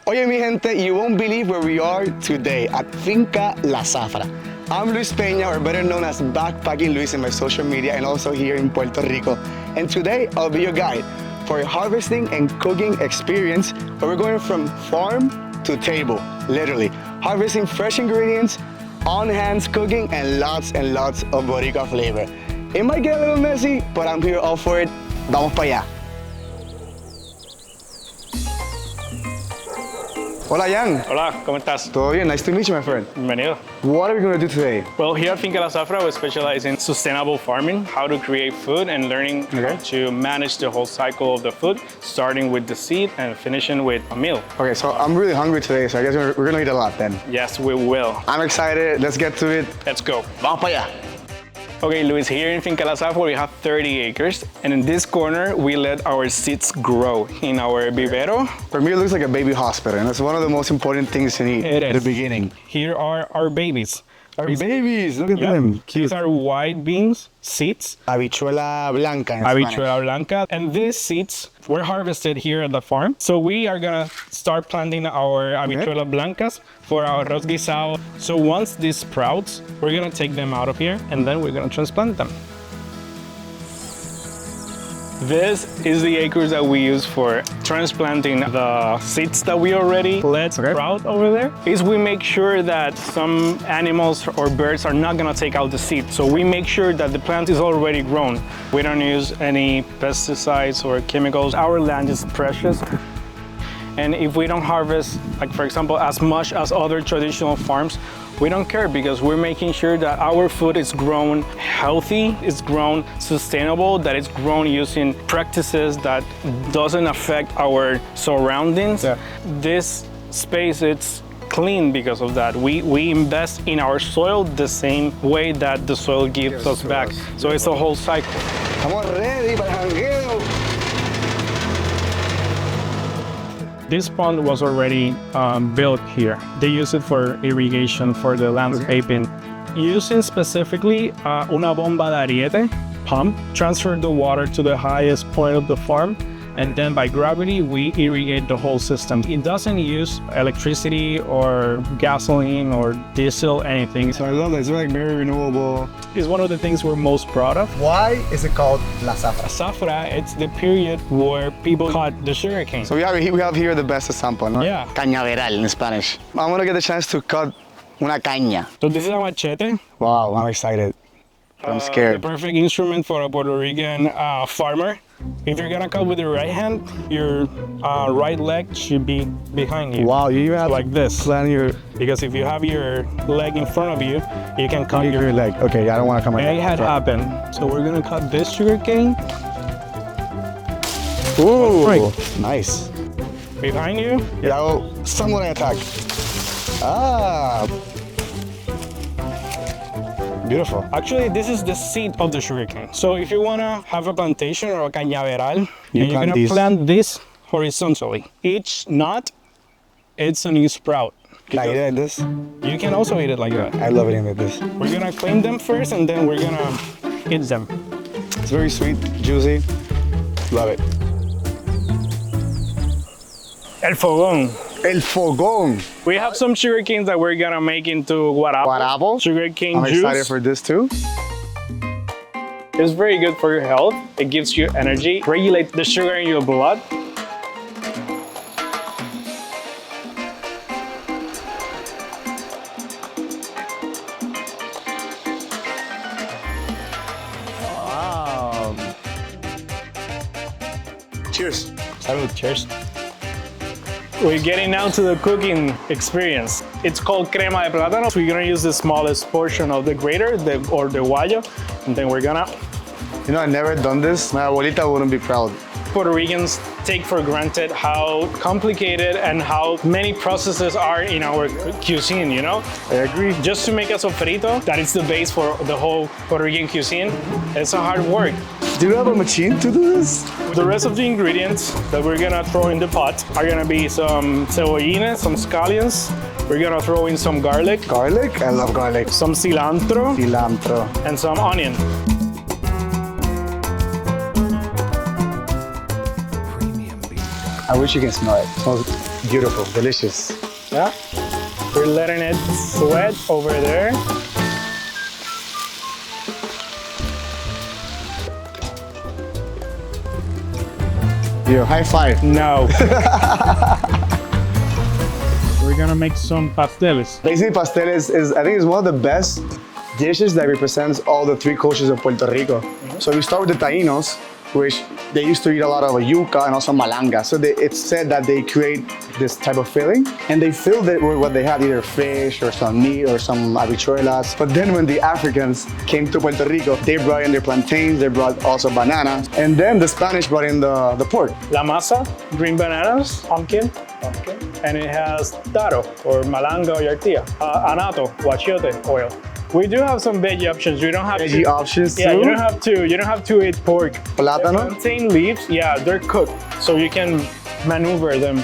Oye, mi gente, you won't believe where we are today at Finca La Zafra. I'm Luis Peña, or better known as Backpacking Luis in my social media and also here in Puerto Rico. And today, I'll be your guide for a harvesting and cooking experience where we're going from farm to table, literally. Harvesting fresh ingredients, on hands cooking, and lots of Boricua flavor. It might get a little messy, but I'm here all for it. Vamos para allá. Hola, Jan. Hola, ¿cómo estás? Todo bien? Nice to meet you, my friend. Bienvenido. What are we going to do today? Well, here at Finca La Zafra, we specialize in sustainable farming, how to create food and learning to manage the whole cycle of the food, starting with the seed and finishing with a meal. Okay, so I'm really hungry today, so I guess we're going to eat a lot then. Yes, we will. I'm excited. Let's get to it. Let's go. Vamos para allá. Okay, Luis, here in Finca La Zafra, we have 30 acres, and in this corner, we let our seeds grow in our vivero. For me, it looks like a baby hospital, and that's one of the most important things to need at the beginning. Here are our babies. Our babies, look at them. Cute. These are white beans seeds. Habichuela blanca in Habichuela blanca. And these seeds were harvested here at the farm. So we are gonna start planting our habichuela blancas for our arroz guisado. So once these sprouts, we're gonna take them out of here and then we're gonna transplant them. This is the acres that we use for transplanting the seeds that we already let sprout over there. Is we make sure that some animals or birds are not gonna take out the seed. So we make sure that the plant is already grown. We don't use any pesticides or chemicals. Our land is precious. And if we don't harvest, like for example, as much as other traditional farms, we don't care because we're making sure that our food is grown healthy, it's grown sustainable, that it's grown using practices that doesn't affect our surroundings. Yeah. This space, it's clean because of that. We invest in our soil the same way that the soil gives us back. So it's a whole cycle. Estamos ready para el jangueo. This pond was already built here. They use it for irrigation for the landscaping. Using specifically una bomba de ariete pump, transfer the water to the highest point of the farm, and then by gravity, we irrigate the whole system. It doesn't use electricity or gasoline or diesel, anything. So I love that, it's like very renewable. It's one of the things we're most proud of. Why is it called La Zafra? Zafra, it's the period where people cut the sugarcane. So we have here the best example, no? Yeah. Cañaveral in Spanish. I'm gonna get the chance to cut una caña. So this is a machete. Wow, I'm excited. I'm scared. The perfect instrument for a Puerto Rican farmer. If you're gonna cut with your right hand, your right leg should be behind you. Wow, you even have like this. Plan your... Because if you have your leg in front of you, you can cut your leg. Okay, I don't want to come like that. It had happened. So we're gonna cut this sugarcane. Ooh, nice. Behind you. Yeah, oh, samurai attack. Ah. Beautiful. Actually, this is the seed of the sugarcane. So if you wanna have a plantation or a cañaveral, you're gonna plant this horizontally. Each knot, it's a new sprout. Can I eat it like this? You can also eat it like that. I love eating like this. We're gonna clean them first and then we're gonna eat them. It's very sweet, juicy. Love it. El fogón. El fogón. We have some sugarcanes that we're gonna make into guarapo. Guarapo? Sugarcane juice. I'm excited for this too. It's very good for your health. It gives you energy, regulates the sugar in your blood. Wow. Cheers. Salud, cheers. We're getting now to the cooking experience. It's called crema de plátano. We're gonna use the smallest portion of the grater, or the guayo, and then we're gonna... You know, I've never done this. My abuelita wouldn't be proud. Puerto Ricans take for granted how complicated and how many processes are in our cuisine, you know? I agree. Just to make a sofrito, that is the base for the whole Puerto Rican cuisine, it's a hard work. Do you have a machine to do this? The rest of the ingredients that we're gonna throw in the pot are gonna be some cebollines, some scallions. We're gonna throw in some garlic. Garlic? I love garlic. Some cilantro. Cilantro. And some onion. I wish you can smell it. It smells Beautiful, delicious. Yeah. We're letting it sweat over there. Yo, high five. No. We're gonna make some pasteles. Basically, pasteles is, I think, is one of the best dishes that represents all the three cultures of Puerto Rico. So we start with the Taínos, which they used to eat a lot of yuca and also malanga. So it's said that they create this type of filling and they filled it with what they had, either fish or some meat or some habichuelas. But then when the Africans came to Puerto Rico, they brought in their plantains, they brought also bananas, and then the Spanish brought in the pork. La masa, green bananas, pumpkin, and it has taro or malanga or yartilla, anato, guachiote oil. We do have some veggie options. You don't have Veggie to, options too? Yeah, you don't have to eat pork. Plátano? The plantain leaves, yeah, they're cooked, so you can maneuver them.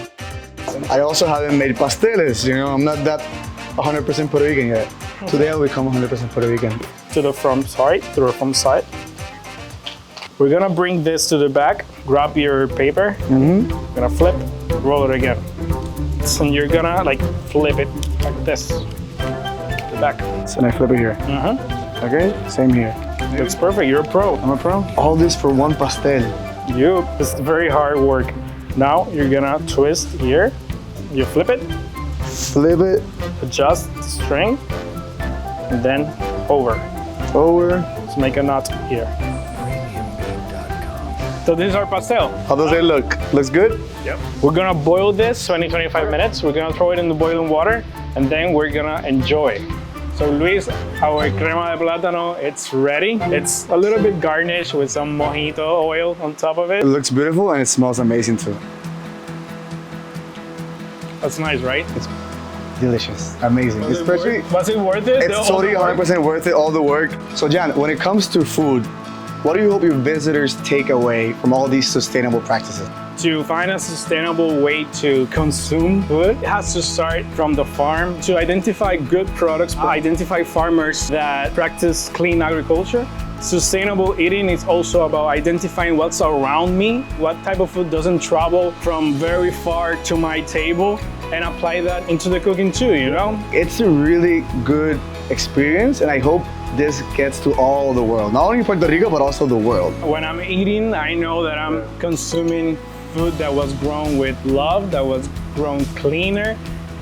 I also haven't made pasteles, you know, I'm not that 100% Puerto Rican yet. Today I'll become 100% Puerto Rican. To the front side. We're gonna bring this to the back. Grab your paper. Gonna flip, roll it again. And you're gonna like flip it like this. The back. So then I flip it here. Okay, same here. That's perfect. You're a pro. I'm a pro. All this for one pastel. It's very hard work. Now you're gonna twist here. You flip it, Flip it adjust the string, and then over. Let's make a knot here. So this is our pastel. How does it look? Looks good? Yep. We're gonna boil this 20-25 minutes. We're gonna throw it in the boiling water, and then we're gonna enjoy. So Luis, our crema de plátano, it's ready. It's a little bit garnished with some mojito oil on top of It it. looks beautiful and it smells amazing too. That's nice, right? It's delicious, amazing. Especially, Was it worth it? it's totally 100% worth it, all the work. So Jan, when it comes to food, what do you hope your visitors take away from all these sustainable practices? To find a sustainable way to consume food, it has to start from the farm. To identify good products, identify farmers that practice clean agriculture. Sustainable eating is also about identifying what's around me, what type of food doesn't travel from very far to my table, and apply that into the cooking too, you know? It's a really good experience and I hope this gets to all the world. Not only Puerto Rico, but also the world. When I'm eating, I know that I'm consuming food that was grown with love, that was grown cleaner,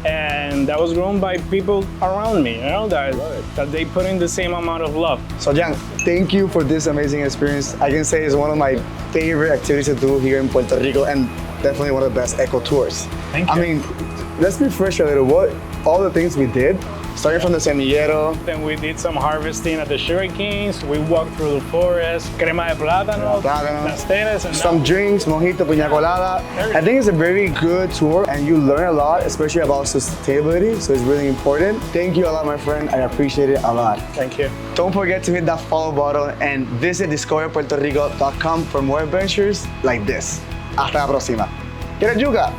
and that was grown by people around me, you know, that they put in the same amount of love. So Jan, thank you for this amazing experience. I can say it's one of my favorite activities to do here in Puerto Rico and definitely one of the best eco tours. Thank you. I mean, let's refresh a little. What all the things we did, starting from the semillero. Then we did some harvesting at the Sugarcanes. We walked through the forest, crema de plátano, pasteles, and Some drinks, mojito, piña colada. I think it's a very good tour and you learn a lot, especially about sustainability, so it's really important. Thank you a lot, my friend. I appreciate it a lot. Thank you. Don't forget to hit that follow button and visit discoverpuertorico.com for more adventures like this. Hasta la próxima. ¿Quieres yuca?